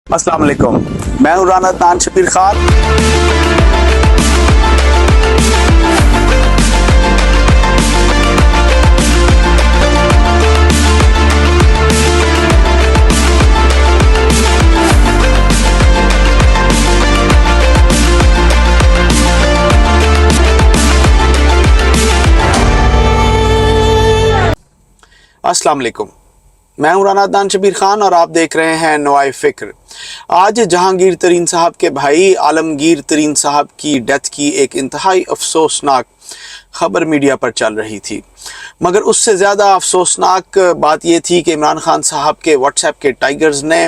السلام علیکم، میں ہوں رانا عدنان شبیر خان۔ السلام علیکم، میں ہوں رانا عدنان شبیر خان اور آپ دیکھ رہے ہیں نوائے فکر۔ آج جہانگیر ترین صاحب کے بھائی عالمگیر ترین صاحب کی ڈیتھ کی ایک انتہائی افسوسناک خبر میڈیا پر چل رہی تھی، مگر اس سے زیادہ افسوسناک بات یہ تھی کہ عمران خان صاحب کے واٹس ایپ کے ٹائیگرز نے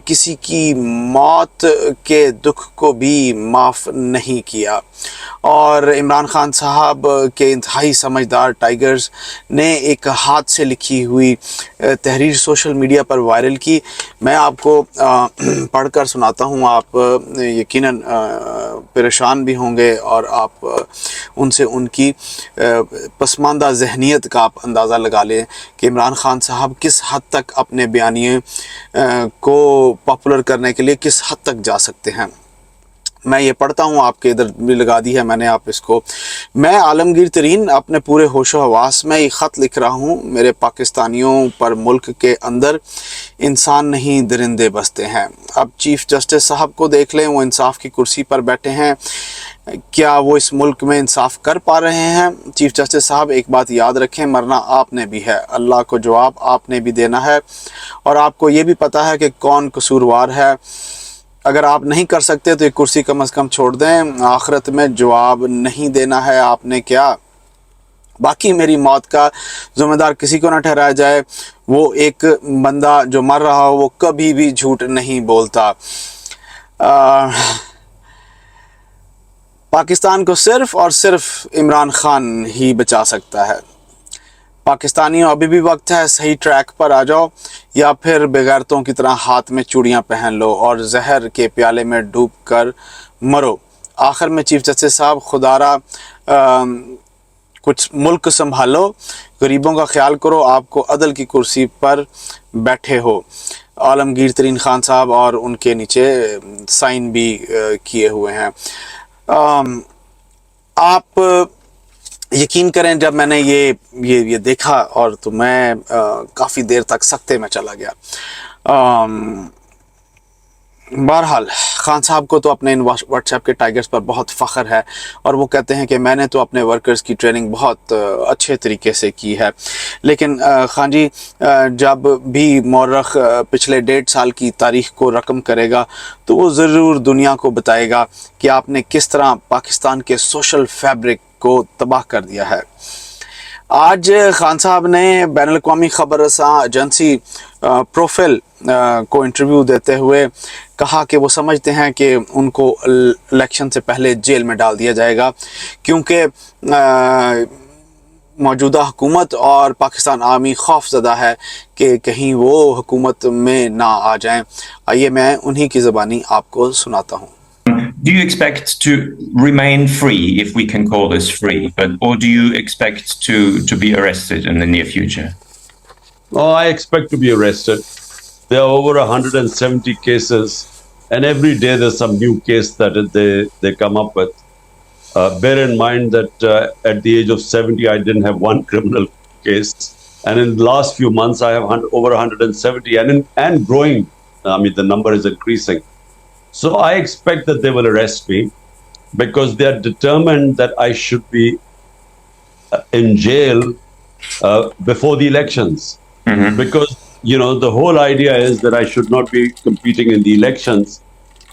کسی کی موت کے دکھ کو بھی معاف نہیں کیا، اور عمران خان صاحب کے انتہائی سمجھدار ٹائیگرز نے ایک ہاتھ سے لکھی ہوئی تحریر سوشل میڈیا پر وائرل کی۔ میں آپ کو پڑھ کر سناتا ہوں، آپ یقیناً پریشان بھی ہوں گے اور آپ ان سے ان کی پسماندہ ذہنیت کا آپ اندازہ لگا لیں کہ عمران خان صاحب کس حد تک اپنے بیانیے کو پاپولر کرنے کے لیے کس حد تک جا سکتے ہیں۔ میں یہ پڑھتا ہوں، آپ کے ادھر بھی لگا دی ہے میں نے آپ اس کو۔ میں عالمگیر ترین اپنے پورے ہوش و حواس میں یہ خط لکھ رہا ہوں، میرے پاکستانیوں پر ملک کے اندر انسان نہیں درندے بستے ہیں۔ اب چیف جسٹس صاحب کو دیکھ لیں، وہ انصاف کی کرسی پر بیٹھے ہیں، کیا وہ اس ملک میں انصاف کر پا رہے ہیں؟ چیف جسٹس صاحب ایک بات یاد رکھیں، مرنا آپ نے بھی ہے، اللہ کو جواب آپ نے بھی دینا ہے، اور آپ کو یہ بھی پتہ ہے کہ کون قصوروار ہے۔ اگر آپ نہیں کر سکتے تو یہ کرسی کم از کم چھوڑ دیں، آخرت میں جواب نہیں دینا ہے آپ نے کیا۔ باقی میری موت کا ذمہ دار کسی کو نہ ٹھہرایا جائے، وہ ایک بندہ جو مر رہا ہو وہ کبھی بھی جھوٹ نہیں بولتا۔ پاکستان کو صرف اور صرف عمران خان ہی بچا سکتا ہے۔ پاکستانیوں ابھی بھی وقت ہے، صحیح ٹریک پر آ جاؤ، یا پھر بغیرتوں کی طرح ہاتھ میں چوڑیاں پہن لو اور زہر کے پیالے میں ڈوب کر مرو۔ آخر میں چیف جسٹس صاحب، خدا را کچھ ملک سنبھالو، غریبوں کا خیال کرو، آپ کو عدل کی کرسی پر بیٹھے ہو۔ عالمگیر ترین خان صاحب، اور ان کے نیچے سائن بھی کیے ہوئے ہیں۔ آپ یقین کریں، جب میں نے یہ دیکھا اور تو میں کافی دیر تک سکتے میں چلا گیا۔ بہرحال خان صاحب کو تو اپنے ان واٹس ایپ کے ٹائیگرز پر بہت فخر ہے، اور وہ کہتے ہیں کہ میں نے تو اپنے ورکرز کی ٹریننگ بہت اچھے طریقے سے کی ہے۔ لیکن خان جی جب بھی مورخ پچھلے 1.5 سال کی تاریخ کو رقم کرے گا تو وہ ضرور دنیا کو بتائے گا کہ آپ نے کس طرح پاکستان کے سوشل فیبرک کو تباہ کر دیا ہے۔ آج خان صاحب نے بین الاقوامی خبر رساں ایجنسی پروفائل کو انٹرویو دیتے ہوئے کہا کہ وہ سمجھتے ہیں کہ ان کو الیکشن سے پہلے جیل میں ڈال دیا جائے گا، کیونکہ موجودہ حکومت اور پاکستان عوامی خوف زدہ ہے کہ کہیں وہ حکومت میں نہ آ جائیں۔ آئیے میں انہی کی زبانی آپ کو سناتا ہوں۔ Do you expect to remain free, if we can call this free, or do you expect to be arrested in the near future? Oh, I expect to be arrested. There are over 170 cases, and every day there's some new case that they come up with. Bear in mind that at the age of 70, I didn't have one criminal case, and in the last few months, I have over 170, and growing. I mean, the number is increasing. So I expect that they will arrest me because they are determined that I should be in jail before the elections. Mm-hmm. Because, the whole idea is that I should not be competing in the elections,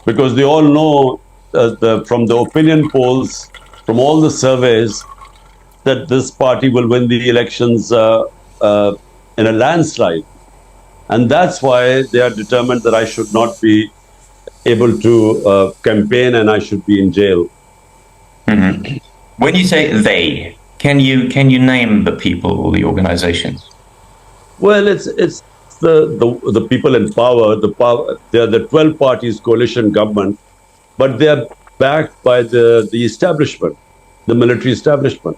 because they all know from the opinion polls, from all the surveys, that this party will win the elections in a landslide. And that's why they are determined that I should not be able to campaign and I should be in jail. Mm-hmm. When you say they, can you name the people or the organizations? Well, it's the people in power. They are the 12 parties coalition government, but they are backed by the establishment, the military establishment.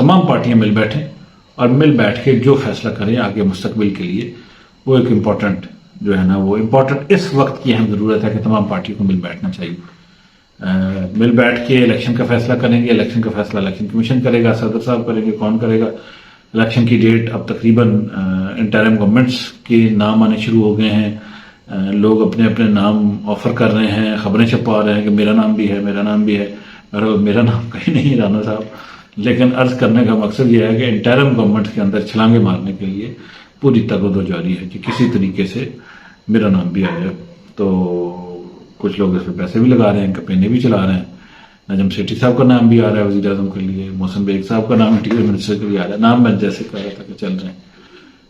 تمام پارٹیاں مل بیٹھیں اور مل بیٹھ کے جو فیصلہ کریں آگے مستقبل کے لیے، وہ ایک امپورٹنٹ جو ہے نا، وہ امپورٹنٹ اس وقت کی اہم ضرورت ہے کہ تمام پارٹیوں کو مل بیٹھنا چاہیے. مل بیٹھ کے الیکشن کا فیصلہ کریں گے. الیکشن کا فیصلہ الیکشن کمیشن کرے گا، صدر صاحب کریں گے، کون کرے گا. الیکشن کی ڈیٹ اب تقریباً انٹرم گورنمنٹس کے نام آنے شروع ہو گئے ہیں. لوگ اپنے اپنے نام آفر کر رہے ہیں، خبریں چھپا رہے ہیں کہ میرا نام بھی ہے، میرا نام بھی ہے. میرا نام کہیں نہیں ہے رانا صاحب، لیکن عرض کرنے کا مقصد یہ ہے کہ انٹرم گورنمنٹ کے اندر چھلانگے مارنے کے لیے پوری تگود جاری ہے کہ کسی طریقے سے میرا نام بھی آ جائے. تو کچھ لوگ اس پہ پیسے بھی لگا رہے ہیں، کمپینیں بھی چلا رہے ہیں. نجم سیٹھی صاحب کا نام بھی آ رہا ہے وزیر اعظم کے لیے، محسن بیگ صاحب کا نام انٹیریئر منسٹر کے لیے آ رہا ہے. نام میں جیسے کہہ رہا تھا کہ چل رہے ہیں.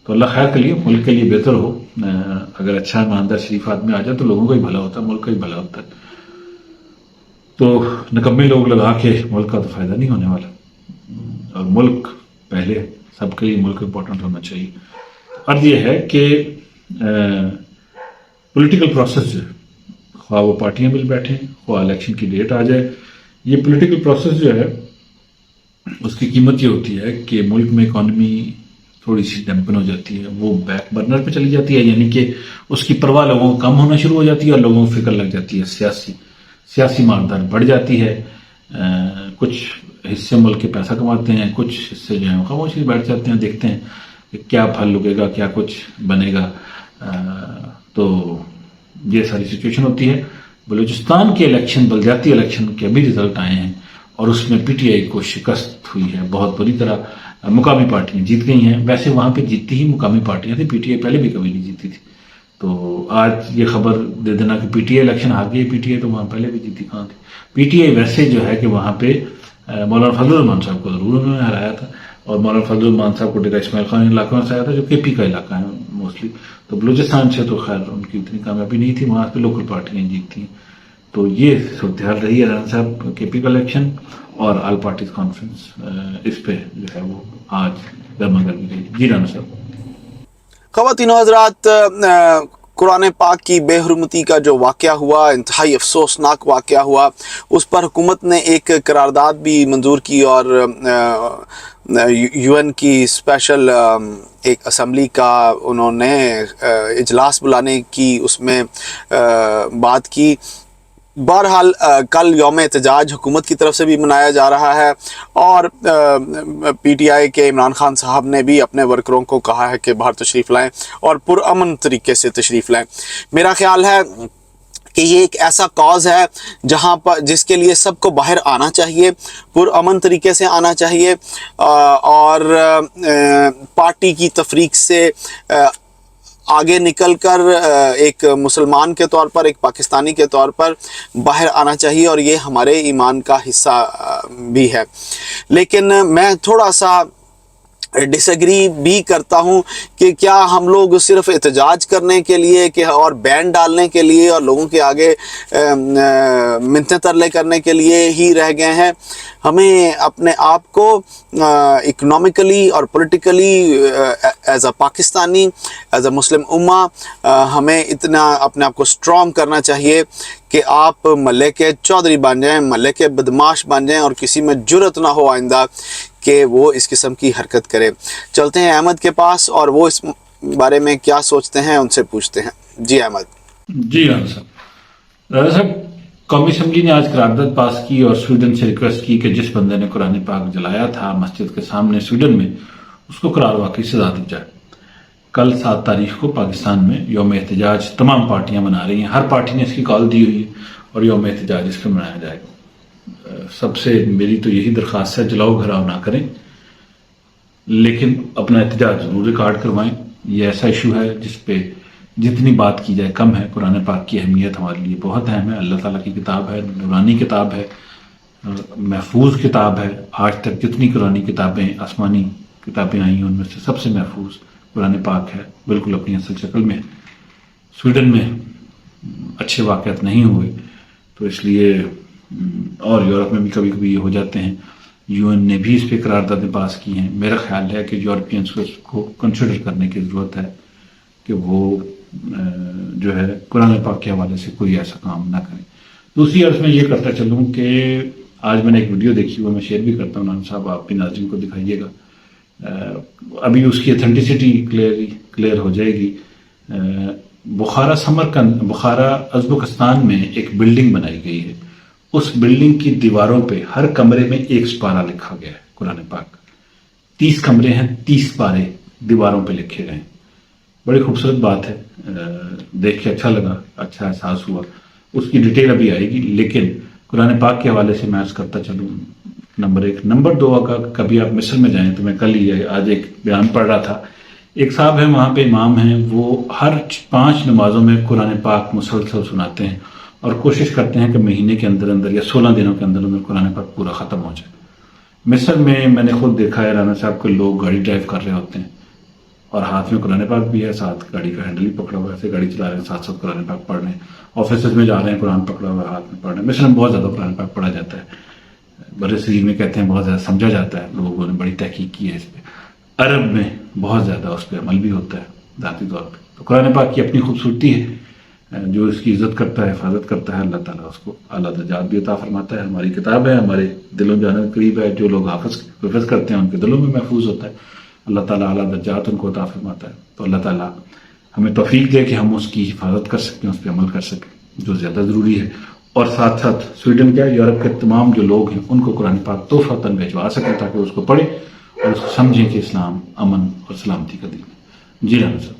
تو اللہ خیر کے لیے، ملک کے لیے بہتر ہو. اگر اچھا ایماندار شریف آدمی آ جائے تو لوگوں کا ہی بھلا ہوتا ہے، ملک کا ہی بھلا ہوتا ہے. تو نکمے لوگ لگا کے ملک کا تو فائدہ نہیں ہونے والا. اور ملک پہلے، سب کے لیے ملک امپورٹنٹ ہونا چاہیے. عرض یہ ہے کہ پولیٹیکل پروسیس جو ہے، خواہ وہ پارٹیاں مل بیٹھیں، خواہ الیکشن کی ڈیٹ آ جائے، یہ پولیٹیکل پروسیس جو ہے اس کی قیمت یہ ہوتی ہے کہ ملک میں اکانومی تھوڑی سی ڈیمپن ہو جاتی ہے، وہ بیک برنر پہ چلی جاتی ہے. یعنی کہ اس کی پرواہ لوگوں کو کم ہونا شروع ہو جاتی ہے اور لوگوں کو فکر لگ جاتی ہے. سیاسی ماردار بڑھ جاتی ہے. کچھ حصے ملک کے پیسہ کماتے ہیں، کچھ حصے جو ہیں خاموشی بیٹھ جاتے ہیں، دیکھتے ہیں کہ کیا پھل لگے گا، کیا کچھ بنے گا. تو یہ ساری سچویشن ہوتی ہے. بلوچستان کے الیکشن، بلدیاتی الیکشن کے ابھی رزلٹ آئے ہیں اور اس میں پی ٹی آئی کو شکست ہوئی ہے بہت بری طرح. مقامی پارٹیاں جیت گئی ہیں. ویسے وہاں پہ جیتتی ہی مقامی پارٹیاں تھیں، پی ٹی آئی پہلے بھی کبھی نہیں جیتی تھی. تو آج یہ خبر دے دینا کہ پی ٹی آئی الیکشن ہار گئی. پی ٹی آئی تو وہاں پہلے بھی جیتی کہاں تھی. پی ٹی آئی ویسے جو ہے کہ وہاں پہ مولانا فضل الرحمان صاحب کو ضرور انہوں نے ہرایا تھا، اور مولانا فضل الرحمان صاحب کو ڈیرہ اسماعیل خان علاقہ میں سے آیا تھا جو کے پی کا علاقہ ہے موسٹلی. تو بلوچستان سے تو خیر ان کی اتنی کامیابی نہیں تھی، وہاں پہ لوکل پارٹیاں جیتتی ہیں. تو یہ صورتحال رہی ہے رانا صاحب کے پی کا الیکشن اور آل پارٹیز کانفرنس اس پہ جو ہے وہ آج گرما گرمی رہی. جی رانا صاحب. خواتین و حضرات، قرآن پاک کی بے حرمتی کا جو واقعہ ہوا، انتہائی افسوسناک واقعہ ہوا، اس پر حکومت نے ایک قرارداد بھی منظور کی اور یو این کی اسپیشل ایک اسمبلی کا انہوں نے اجلاس بلانے کی اس میں بات کی. بہرحال کل یوم احتجاج حکومت کی طرف سے بھی منایا جا رہا ہے اور پی ٹی آئی کے عمران خان صاحب نے بھی اپنے ورکروں کو کہا ہے کہ باہر تشریف لائیں اور پرامن طریقے سے تشریف لائیں. میرا خیال ہے کہ یہ ایک ایسا کاز ہے جہاں پر جس کے لیے سب کو باہر آنا چاہیے، پرامن طریقے سے آنا چاہیے اور پارٹی کی تفریق سے آگے نکل کر ایک مسلمان کے طور پر، ایک پاکستانی کے طور پر باہر آنا چاہیے، اور یہ ہمارے ایمان کا حصہ بھی ہے. لیکن میں تھوڑا سا ڈس ایگری بھی کرتا ہوں کہ کیا ہم لوگ صرف احتجاج کرنے کے لیے کہ اور بین ڈالنے کے لیے اور لوگوں کے آگے منتیں ترلے کرنے کے لیے ہی رہ گئے ہیں. ہمیں اپنے آپ کو اکنامکلی اور politically as a Pakistani, as a Muslim امہ، ہمیں اتنا اپنے آپ کو اسٹرانگ کرنا چاہیے کہ آپ محلے کے چودھری بن جائیں، محلے کے بدماش بن جائیں اور کسی میں جرت نہ ہو آئندہ کہ وہ اس قسم کی حرکت کرے. چلتے ہیں احمد کے پاس اور وہ اس بارے میں کیا سوچتے ہیں ان سے پوچھتے ہیں. جی احمد. جی رانا صاحب. رانا صاحب، قومی اسمبلی نے آج قرارداد پاس کی اور سویڈن سے ریکویسٹ کی کہ جس بندے نے قرآن پاک جلایا تھا مسجد کے سامنے سویڈن میں، اس کو قرار واقعی سزا دی جائے. کل 7 تاریخ کو پاکستان میں یوم احتجاج تمام پارٹیاں منا رہی ہیں. ہر پارٹی نے اس کی کال دی ہوئی ہے اور یوم احتجاج اس کو منایا جائے گا. سب سے میری تو یہی درخواست ہے، جلاؤ گھراؤ نہ کریں، لیکن اپنا احتجاج ضرور ریکارڈ کروائیں. یہ ایسا ایشو ہے جس پہ جتنی بات کی جائے کم ہے. قرآن پاک کی اہمیت ہمارے لیے بہت اہم ہے. اللہ تعالیٰ کی کتاب ہے، نورانی کتاب ہے، محفوظ کتاب ہے. آج تک جتنی قرآنی کتابیں، آسمانی کتابیں آئی ہیں، ان میں سے سب سے محفوظ قرآن پاک ہے، بالکل اپنی اصل شکل میں. سویڈن میں اچھے واقعات نہیں ہوئے تو اس لیے، اور یورپ میں بھی کبھی کبھی یہ ہو جاتے ہیں. یو این نے بھی اس پہ قراردادیں پاس کی ہیں. میرا خیال ہے کہ یورپینس کو اس کو کنسیڈر کرنے کی ضرورت ہے کہ وہ جو ہے قرآن پاک کے حوالے سے کوئی ایسا کام نہ کریں. دوسری عرض میں یہ کرتا چلوں کہ آج میں نے ایک ویڈیو دیکھی، وہ میں شیئر بھی کرتا ہوں، نان صاحب آپ بھی ناظرین کو دکھائیے گا، ابھی اس کی اتھینٹسٹی کلیئر ہو جائے گی۔ بخارا سمرقند، بخارا ازبکستان میں ایک بلڈنگ بنائی گئی ہے، اس بلڈنگ کی دیواروں پہ ہر کمرے میں ایک سپارہ لکھا گیا ہے قرآن پاک، 30 کمرے ہیں، 30 پارے دیواروں پہ لکھے گئے ہیں۔ بڑی خوبصورت بات ہے، دیکھ کے اچھا لگا، اچھا احساس ہوا۔ اس کی ڈیٹیل ابھی آئے گی، لیکن قرآن پاک کے حوالے سے میں عرض کرتا چلوں، نمبر 1۔ نمبر 2، اگر کبھی آپ مصر میں جائیں تو میں کل ہی آج ایک بیان پڑھ رہا تھا، ایک صاحب ہیں وہاں پہ امام ہیں، وہ ہر 5 نمازوں میں قرآن پاک مسلسل سناتے ہیں اور کوشش کرتے ہیں کہ مہینے کے اندر اندر یا 16 دنوں کے اندر اندر قرآن پاک پورا ختم ہو جائے۔ مصر میں نے خود دیکھا ہے رانا صاحب کو، لوگ گاڑی ڈرائیو کر رہے ہوتے ہیں اور ہاتھ میں قرآن پاک بھی ہے، ساتھ گاڑی کا ہینڈل بھی پکڑا ہوا ہے، ایسے گاڑی چلا رہے ہیں، ساتھ ساتھ قرآن پاک پڑھ رہے ہیں، آفیسز میں جا رہے ہیں قرآن پکڑا ہوا ہے، ہاتھ میں پڑھ رہے ہیں۔ مصر میں بہت زیادہ قرآن پاک پڑھا جاتا ہے، بر صغیر میں کہتے ہیں بہت زیادہ سمجھا جاتا ہے، لوگوں نے بڑی تحقیق کی ہے اس پہ۔ عرب میں بہت زیادہ اس پہ عمل بھی ہوتا ہے ذاتی طور پہ۔ تو قرآن پاک کی اپنی خوبصورتی ہے، جو اس کی عزت کرتا ہے، حفاظت کرتا ہے، اللہ تعالیٰ اس کو اعلیٰ درجات بھی عطا فرماتا ہے۔ ہماری کتاب ہے، ہمارے دلوں جانوں کے قریب ہے، جو لوگ حفظ کرتے ہیں ان کے دلوں میں محفوظ ہوتا ہے، اللہ تعالیٰ اعلیٰ درجات ان کو عطا فرماتا ہے۔ تو اللہ تعالیٰ ہمیں توفیق دے کہ ہم اس کی حفاظت کر سکیں، اس پہ عمل کر سکیں، جو زیادہ ضروری ہے، اور ساتھ ساتھ سویڈن کیا یورپ کے تمام جو لوگ ہیں ان کو قرآن پاک تحفۃً بھجوا سکیں، تاکہ اس کو پڑھیں اور اس کو سمجھیں کہ اسلام امن اور سلامتی کا دین ہے۔ جی رانا صاحب۔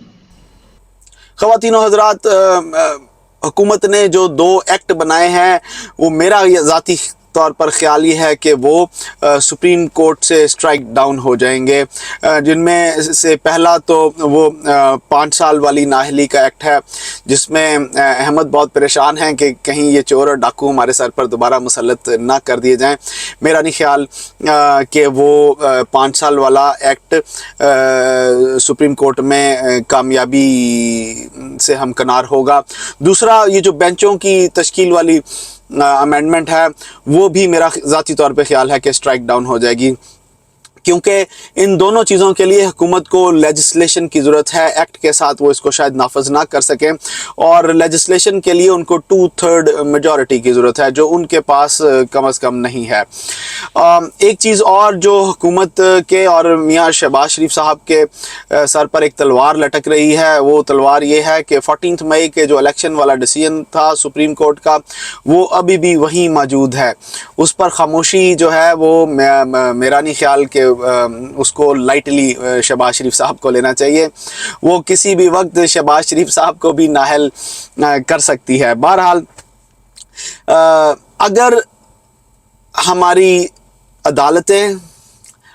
خواتین و حضرات، حکومت نے جو 2 ایکٹ بنائے ہیں، وہ میرا ذاتی طور پر خیال یہ ہے کہ وہ سپریم کورٹ سے اسٹرائک ڈاؤن ہو جائیں گے، جن میں سے پہلا تو وہ 5 سال والی نااہلی کا ایکٹ ہے، جس میں احمد بہت پریشان ہیں کہ کہیں یہ چور اور ڈاکو ہمارے سر پر دوبارہ مسلط نہ کر دیے جائیں۔ میرا نہیں خیال کہ وہ 5 سال والا ایکٹ سپریم کورٹ میں کامیابی سے ہمکنار ہوگا۔ دوسرا، یہ جو بینچوں کی تشکیل والی امینڈمنٹ ہے، وہ بھی میرا ذاتی طور پہ خیال ہے کہ اسٹرائک ڈاؤن ہو جائے گی، کیونکہ ان دونوں چیزوں کے لیے حکومت کو لیجسلیشن کی ضرورت ہے۔ ایکٹ کے ساتھ وہ اس کو شاید نافذ نہ کر سکیں، اور لیجسلیشن کے لیے ان کو 2/3 میجورٹی کی ضرورت ہے، جو ان کے پاس کم از کم نہیں ہے۔ ایک چیز اور جو حکومت کے اور میاں شہباز شریف صاحب کے سر پر ایک تلوار لٹک رہی ہے، وہ تلوار یہ ہے کہ 14 مئی کے جو الیکشن والا ڈیسیژن تھا سپریم کورٹ کا، وہ ابھی بھی وہیں موجود ہے۔ اس پر خاموشی جو ہے وہ میرا نہیں خیال کہ اس کو لائٹلی شہباز شریف صاحب کو لینا چاہیے، وہ کسی بھی وقت شہباز شریف صاحب کو بھی نااہل کر سکتی ہے۔ بہرحال، اگر ہماری عدالتیں،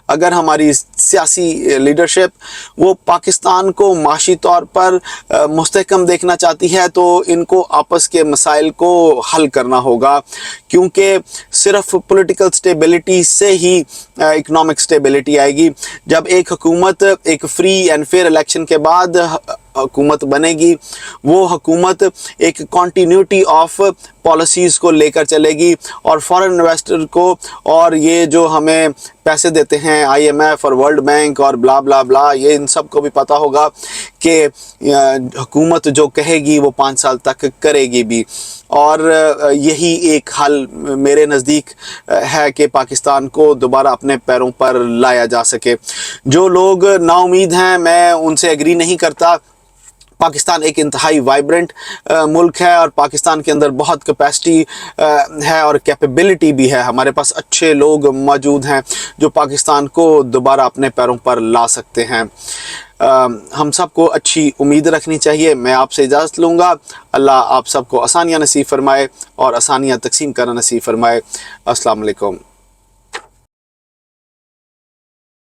اگر ہماری سیاسی لیڈرشپ وہ پاکستان کو معاشی طور پر مستحکم دیکھنا چاہتی ہے، تو ان کو آپس کے مسائل کو حل کرنا ہوگا، کیونکہ صرف پولیٹیکل سٹیبلٹی سے ہی اکنامک سٹیبلٹی آئے گی۔ جب ایک حکومت ایک فری اینڈ فیئر الیکشن کے بعد حکومت بنے گی، وہ حکومت ایک کنٹینیوٹی آف پالیسیز کو لے کر چلے گی، اور فارن انویسٹر کو اور یہ جو ہمیں پیسے دیتے ہیں IMF اور ورلڈ بینک اور بلا بلا بلا، یہ ان سب کو بھی پتہ ہوگا کہ حکومت جو کہے گی وہ 5 سال تک کرے گی بھی، اور یہی ایک حل میرے نزدیک ہے کہ پاکستان کو دوبارہ اپنے پیروں پر لایا جا سکے۔ جو لوگ نا امید ہیں، میں ان سے ایگری نہیں کرتا۔ پاکستان ایک انتہائی وائبرنٹ ملک ہے، اور پاکستان کے اندر بہت کیپیسٹی ہے اور کیپیبلٹی بھی ہے۔ ہمارے پاس اچھے لوگ موجود ہیں جو پاکستان کو دوبارہ اپنے پیروں پر لا سکتے ہیں۔ ہم سب کو اچھی امید رکھنی چاہیے۔ میں آپ سے اجازت لوں گا۔ اللہ آپ سب کو آسانیاں نصیب فرمائے اور آسانیاں تقسیم کرنا نصیب فرمائے۔ السلام علیکم۔